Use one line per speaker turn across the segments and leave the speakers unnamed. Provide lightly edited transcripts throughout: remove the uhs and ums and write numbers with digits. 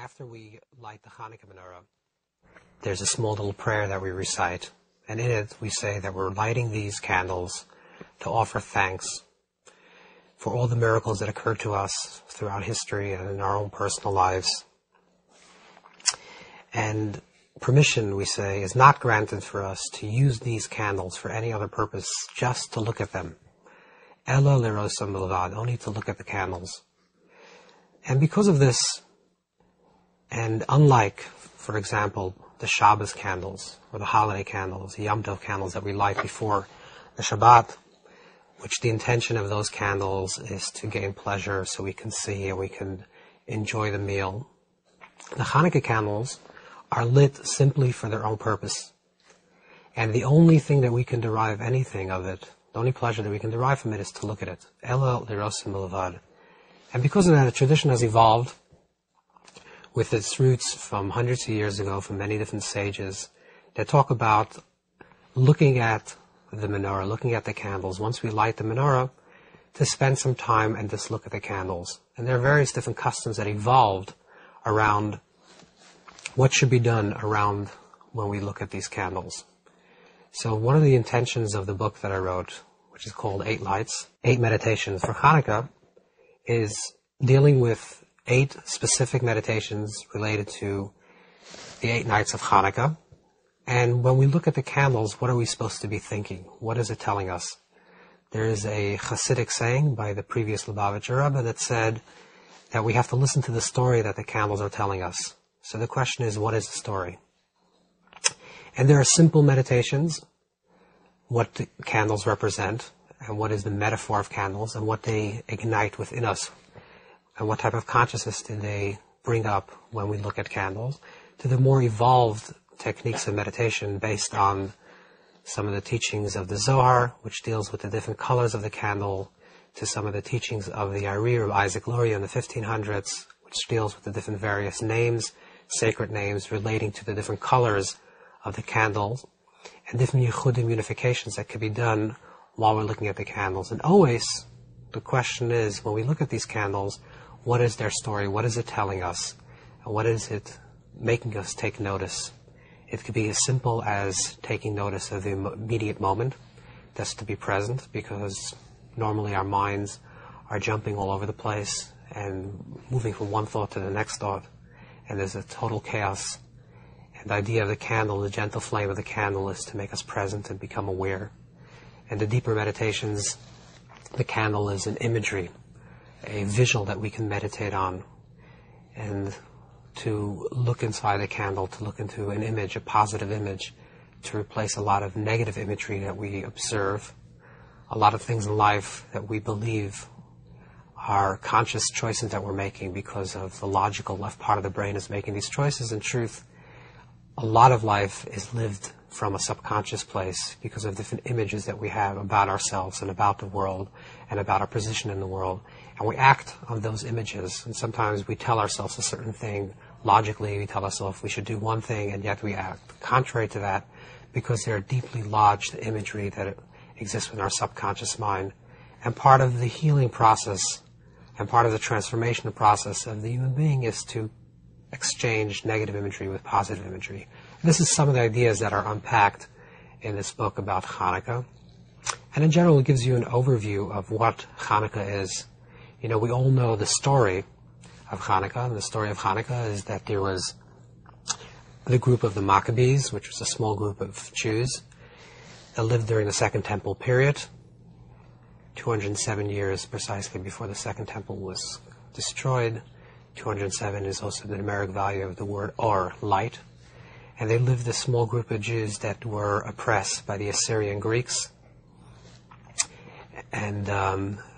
After we light the Hanukkah menorah, there's a small little prayer that we recite, and in it we say that we're lighting these candles to offer thanks for all the miracles that occurred to us throughout history and in our own personal lives. And permission, we say, is not granted for us to use these candles for any other purpose, just to look at them. Ella l'rosam bilvad, only to look at the candles. And because of this, and unlike, for example, the Shabbos candles, or the holiday candles, the Yom Tov candles that we light before the Shabbat, which the intention of those candles is to gain pleasure so we can see and we can enjoy the meal, the Hanukkah candles are lit simply for their own purpose. And the only thing that we can derive anything of it, the only pleasure that we can derive from it, is to look at it. Ela l'rosim bilvad. And because of that, the tradition has evolved with its roots from hundreds of years ago, from many different sages that talk about looking at the menorah, looking at the candles. Once we light the menorah, to spend some time and just look at the candles. And there are various different customs that evolved around what should be done around when we look at these candles. So one of the intentions of the book that I wrote, which is called 8 Lights, 8 Meditations for Hanukkah, is dealing with 8 specific meditations related to the 8 nights of Hanukkah. And when we look at the candles, what are we supposed to be thinking? What is it telling us? There is a Hasidic saying by the previous Lubavitcher Rabbi that said that we have to listen to the story that the candles are telling us. So the question is, what is the story? And there are simple meditations, what the candles represent, and what is the metaphor of candles, and what they ignite within us, and what type of consciousness do they bring up when we look at candles, to the more evolved techniques of meditation based on some of the teachings of the Zohar, which deals with the different colors of the candle, to some of the teachings of the Ari of Isaac Luria in the 1500s, which deals with the different various names, sacred names relating to the different colors of the candles, and different yichudim unifications that can be done while we're looking at the candles. And always, the question is, when we look at these candles, what is their story? What is it telling us? And what is it making us take notice? It could be as simple as taking notice of the immediate moment, just to be present, because normally our minds are jumping all over the place and moving from one thought to the next thought, and there's a total chaos. And the idea of the candle, the gentle flame of the candle, is to make us present and become aware. And the deeper meditations, the candle is an imagery, a visual that we can meditate on, and to look inside the candle, to look into an image, a positive image, to replace a lot of negative imagery that we observe, a lot of things in life that we believe are conscious choices that we're making because of the logical left part of the brain is making these choices. In truth, a lot of life is lived from a subconscious place because of different images that we have about ourselves and about the world and about our position in the world. And we act on those images. And sometimes we tell ourselves a certain thing. Logically, we tell ourselves we should do one thing, and yet we act contrary to that because there are deeply lodged imagery that exists in our subconscious mind. And part of the healing process and part of the transformation process of the human being is to exchange negative imagery with positive imagery. And this is some of the ideas that are unpacked in this book about Hanukkah. And in general, it gives you an overview of what Hanukkah is. You know, we all know the story of Hanukkah, and the story of Hanukkah is that there was the group of the Maccabees, which was a small group of Jews that lived during the Second Temple period, 207 years precisely before the Second Temple was destroyed. 207 is also the numeric value of the word or, light. And they lived, a small group of Jews that were oppressed by the Assyrian Greeks. And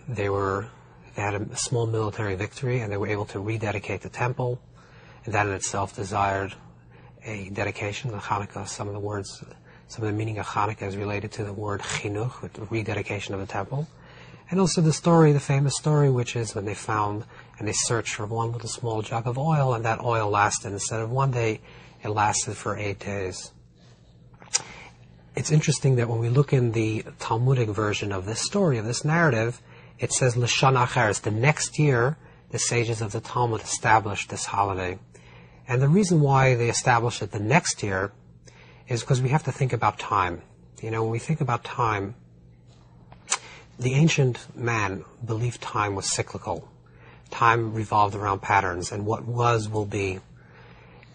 they had a small military victory, and they were able to rededicate the temple. And that in itself desired a dedication. The Hanukkah, some of the meaning of Hanukkah is related to the word chinuch, with the rededication of the temple. And also the story, the famous story, which is when they found and they searched for one little small jug of oil, and that oil lasted, instead of one day, it lasted for 8 days. It's interesting that when we look in the Talmudic version of this story, of this narrative, it says L'shana acheres. The next year, the sages of the Talmud established this holiday. And the reason why they established it the next year is because we have to think about time. When we think about time, the ancient man believed time was cyclical. Time revolved around patterns, and what was will be.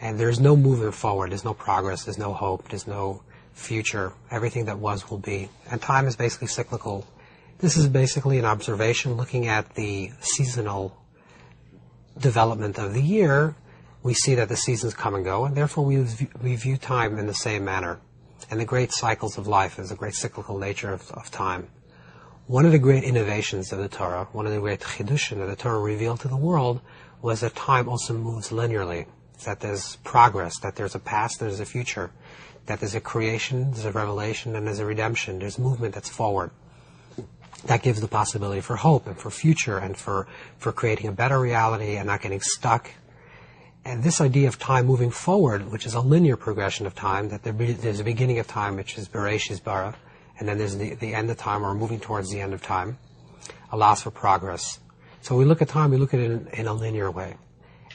And there's no movement forward, there's no progress, there's no hope, there's no future. Everything that was will be. And time is basically cyclical. This is basically an observation looking at the seasonal development of the year. We see that the seasons come and go, and therefore we view time in the same manner. And the great cycles of life is the great cyclical nature of time. One of the great innovations of the Torah, one of the great chidushim that the Torah revealed to the world, was that time also moves linearly, that there's progress, that there's a past, there's a future, that there's a creation, there's a revelation, and there's a redemption, there's movement that's forward. That gives the possibility for hope and for future and for creating a better reality and not getting stuck. And this idea of time moving forward, which is a linear progression of time, that there's a beginning of time, which is Bereshis bara, and then there's the end of time, or moving towards the end of time, allows for progress. So we look at time, we look at it in a linear way.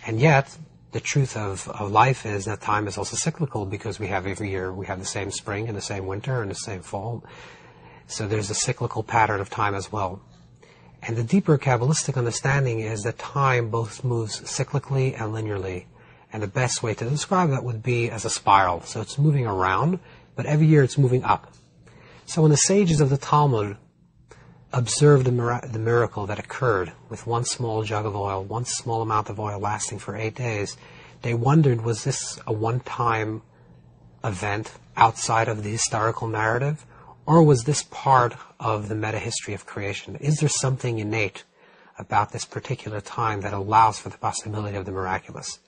And yet, the truth of life is that time is also cyclical, because we have every year, we have the same spring and the same winter and the same fall. So there's a cyclical pattern of time as well. And the deeper Kabbalistic understanding is that time both moves cyclically and linearly. And the best way to describe that would be as a spiral. So it's moving around, but every year it's moving up. So when the sages of the Talmud observed the miracle that occurred with one small jug of oil, one small amount of oil lasting for 8 days, they wondered, was this a one-time event outside of the historical narrative? Or was this part of the meta-history of creation? Is there something innate about this particular time that allows for the possibility of the miraculous?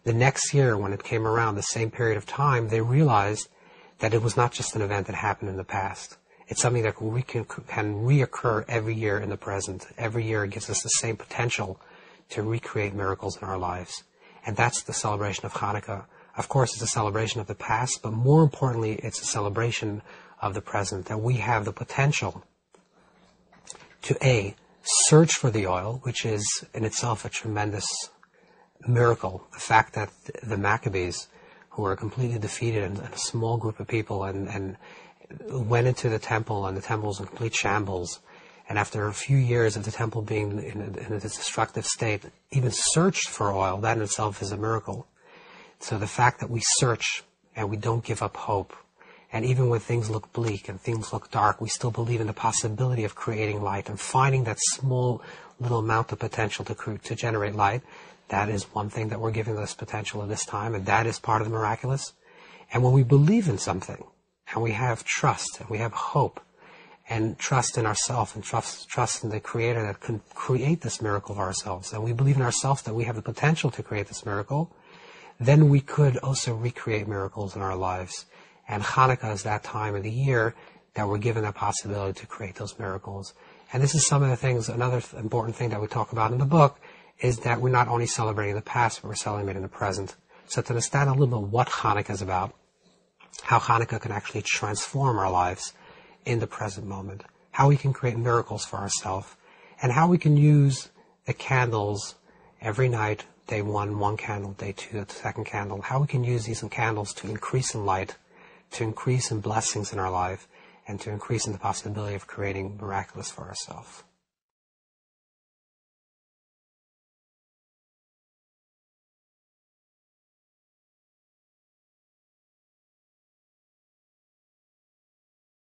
The next year, when it came around, the same period of time, they realized that it was not just an event that happened in the past. It's something that can reoccur every year in the present. Every year it gives us the same potential to recreate miracles in our lives. And that's the celebration of Hanukkah. Of course, it's a celebration of the past, but more importantly, it's a celebration of the present, that we have the potential to search for the oil, which is in itself a tremendous miracle. The fact that the Maccabees, who were completely defeated and a small group of people, and went into the temple, and the temple was in complete shambles, and after a few years of the temple being in a destructive state, even searched for oil, that in itself is a miracle. So the fact that we search and we don't give up hope, and even when things look bleak and things look dark, we still believe in the possibility of creating light and finding that small little amount of potential to generate light. That is one thing that we're giving this potential at this time, and that is part of the miraculous. And when we believe in something, and we have trust, and we have hope, and trust in ourselves, and trust in the Creator that can create this miracle of ourselves, and we believe in ourselves that we have the potential to create this miracle, then we could also recreate miracles in our lives. And Hanukkah is that time of the year that we're given that possibility to create those miracles. And this is some of the things, another important thing that we talk about in the book, is that we're not only celebrating the past, but we're celebrating the present. So to understand a little bit what Hanukkah is about, how Hanukkah can actually transform our lives in the present moment, how we can create miracles for ourselves, and how we can use the candles every night, day one candle, day two, the second candle, how we can use these candles to increase in light, to increase in blessings in our life, and to increase in the possibility of creating miraculous for ourselves.